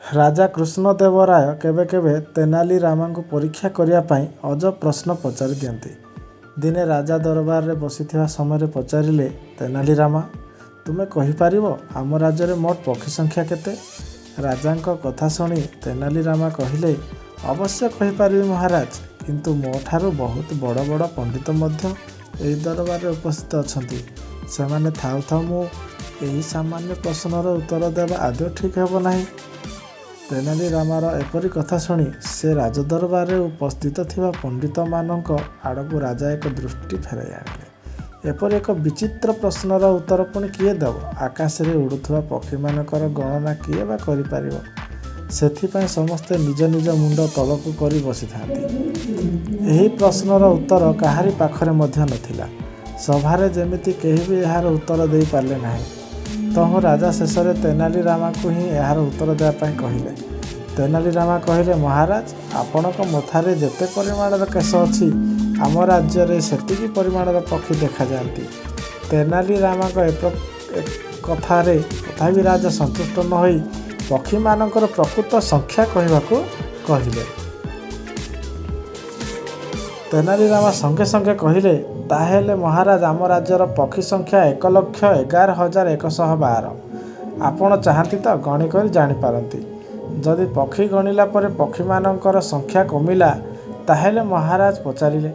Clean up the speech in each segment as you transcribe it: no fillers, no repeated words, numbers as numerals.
ରାଜା କୃଷ୍ଣଦେବରାୟ କେବେ କେବେ ତେନାଲି ରାମାଙ୍କୁ ପରୀକ୍ଷା କରିବା ପାଇଁ ଅଜବ ପ୍ରଶ୍ନ ପଚାରି ଦିଅନ୍ତି। ଦିନେ ରାଜା ଦରବାରରେ ବସିଥିବା ସମୟରେ ପଚାରିଲେ, ତେନାଲି ରାମା, ତୁମେ କହିପାରିବ ଆମ ରାଜ୍ୟରେ ମୋଟ ପକ୍ଷୀ ସଂଖ୍ୟା କେତେ? ରାଜାଙ୍କ କଥା ଶୁଣି ତେନାଲି ରାମା କହିଲେ, ଅବଶ୍ୟ କହିପାରିବି ମହାରାଜ, କିନ୍ତୁ ମୋ ଠାରୁ ବହୁତ ବଡ଼ ବଡ଼ ପଣ୍ଡିତ ମଧ୍ୟ ଏହି ଦରବାରରେ ଉପସ୍ଥିତ ଅଛନ୍ତି। ସେମାନେ ଥାଉ ଥାଉ ମୁଁ ଏହି ସାମାନ୍ୟ ପ୍ରଶ୍ନର ଉତ୍ତର ଦେବା ଆଦୌ ଠିକ୍ ହେବ ନାହିଁ। ତେନାଲି ରାମାର ଏପରି କଥା ଶୁଣି ସେ ରାଜଦରବାରରେ ଉପସ୍ଥିତ ଥିବା ପଣ୍ଡିତମାନଙ୍କ ଆଡ଼କୁ ରାଜା ଏକ ଦୃଷ୍ଟି ଫେରାଇ ଆଣିଲେ। ଏପରି ଏକ ବିଚିତ୍ର ପ୍ରଶ୍ନର ଉତ୍ତର ପୁଣି କିଏ ଦେବ? ଆକାଶରେ ଉଡ଼ୁଥିବା ପକ୍ଷୀମାନଙ୍କର ଗଣନା କିଏ ବା କରିପାରିବ? ସେଥିପାଇଁ ସମସ୍ତେ ନିଜ ନିଜ ମୁଣ୍ଡ ତଳକୁ କରି ବସିଥାନ୍ତି। ଏହି ପ୍ରଶ୍ନର ଉତ୍ତର କାହାରି ପାଖରେ ମଧ୍ୟ ନଥିଲା। ସଭାରେ ଯେମିତି କେହି ବି ଏହାର ଉତ୍ତର ଦେଇପାରିଲେ ନାହିଁ। ତହୁଁ ରାଜା ଶେଷରେ ତେନାଲି ରାମାଙ୍କୁ ହିଁ ଏହାର ଉତ୍ତର ଦେବା ପାଇଁ କହିଲେ। ତେନାଲି ରାମା କହିଲେ, ମହାରାଜ, ଆପଣଙ୍କ ମଥାରେ ଯେତେ ପରିମାଣର କେଶ ଅଛି, ଆମ ରାଜ୍ୟରେ ସେତିକି ପରିମାଣର ପକ୍ଷୀ ଦେଖାଯାଆନ୍ତି। ତେନାଲି ରାମାଙ୍କ କଥାରେ ତଥାପି ରାଜା ସନ୍ତୁଷ୍ଟ ନ ହୋଇ ପକ୍ଷୀମାନଙ୍କର ପ୍ରକୃତ ସଂଖ୍ୟା କହିବାକୁ କହିଲେ। ତେନାଲି ରାମା ସଙ୍ଗେ ସଙ୍ଗେ କହିଲେ, ତାହେଲେ ମହାରାଜ, ଆମ ରାଜ୍ୟର ପକ୍ଷୀ ସଂଖ୍ୟା 1,11,112। ଆପଣ ଚାହାନ୍ତି ତ ଗଣି କରି ଜାଣିପାରନ୍ତି। ଯଦି ପକ୍ଷୀ ଗଣିଲା ପରେ ପକ୍ଷୀମାନଙ୍କର ସଂଖ୍ୟା କମିଲା, ତାହେଲେ ମହାରାଜ ପଚାରିଲେ,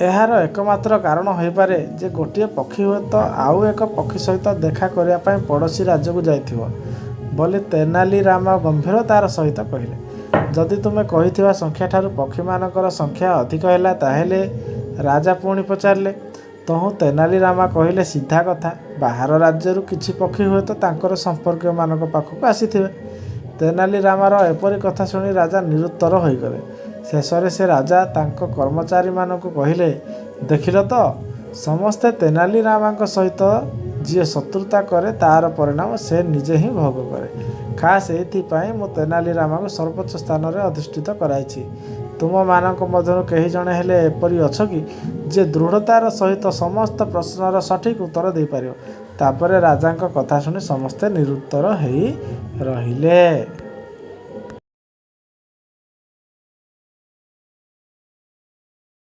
ଏହାର ଏକମାତ୍ର କାରଣ ହୋଇପାରେ ଯେ ଗୋଟିଏ ପକ୍ଷୀ ହୁଏତ ଆଉ ଏକ ପକ୍ଷୀ ସହିତ ଦେଖା କରିବା ପାଇଁ ପଡ଼ୋଶୀ ରାଜ୍ୟକୁ ଯାଇଥିବ ବୋଲି ତେନାଲି ରାମା ଗମ୍ଭୀରତାର ସହିତ କହିଲେ। ଯଦି ତୁମେ କହିଥିବା ସଂଖ୍ୟାଠାରୁ ପକ୍ଷୀମାନଙ୍କର ସଂଖ୍ୟା ଅଧିକ ହେଲା, ତାହେଲେ? ରାଜା ପୁଣି ପଚାରିଲେ। ତହୁଁ ତେନାଲି ରାମା କହିଲେ, ସିଧା କଥା, ବାହାର ରାଜ୍ୟରୁ କିଛି ପକ୍ଷୀ ହୁଏତ ତାଙ୍କର ସମ୍ପର୍କୀୟମାନଙ୍କ ପାଖକୁ ଆସିଥିବେ। ତେନାଲି ରାମାର ଏପରି କଥା ଶୁଣି ରାଜା ନିରୁତ୍ତର ହୋଇଗଲେ। ଶେଷରେ ସେ ରାଜା ତାଙ୍କ କର୍ମଚାରୀମାନଙ୍କୁ କହିଲେ, ଦେଖିଲ ତ, ସମସ୍ତେ ତେନାଲି ରାମାଙ୍କ ସହିତ ଯିଏ ଶତ୍ରୁତା କରେ ତାର ପରିଣାମ ସେ ନିଜେ ହିଁ ଭୋଗ କରେ। ଖାସ୍ ଏଇଥିପାଇଁ ମୁଁ ତେନାଲି ରାମାଙ୍କୁ ସର୍ବୋଚ୍ଚ ସ୍ଥାନରେ ଅଧିଷ୍ଠିତ କରାଇଛି। ତୁମମାନଙ୍କ ମଧ୍ୟରୁ କେହି ଜଣେ ହେଲେ ଏପରି ଅଛ କି ଯିଏ ଦୃଢ଼ତାର ସହିତ ସମସ୍ତ ପ୍ରଶ୍ନର ସଠିକ୍ ଉତ୍ତର ଦେଇପାରିବ? ତାପରେ ରାଜାଙ୍କ କଥା ଶୁଣି ସମସ୍ତେ ନିରୁତ୍ତର ହେଇ ରହିଲେ।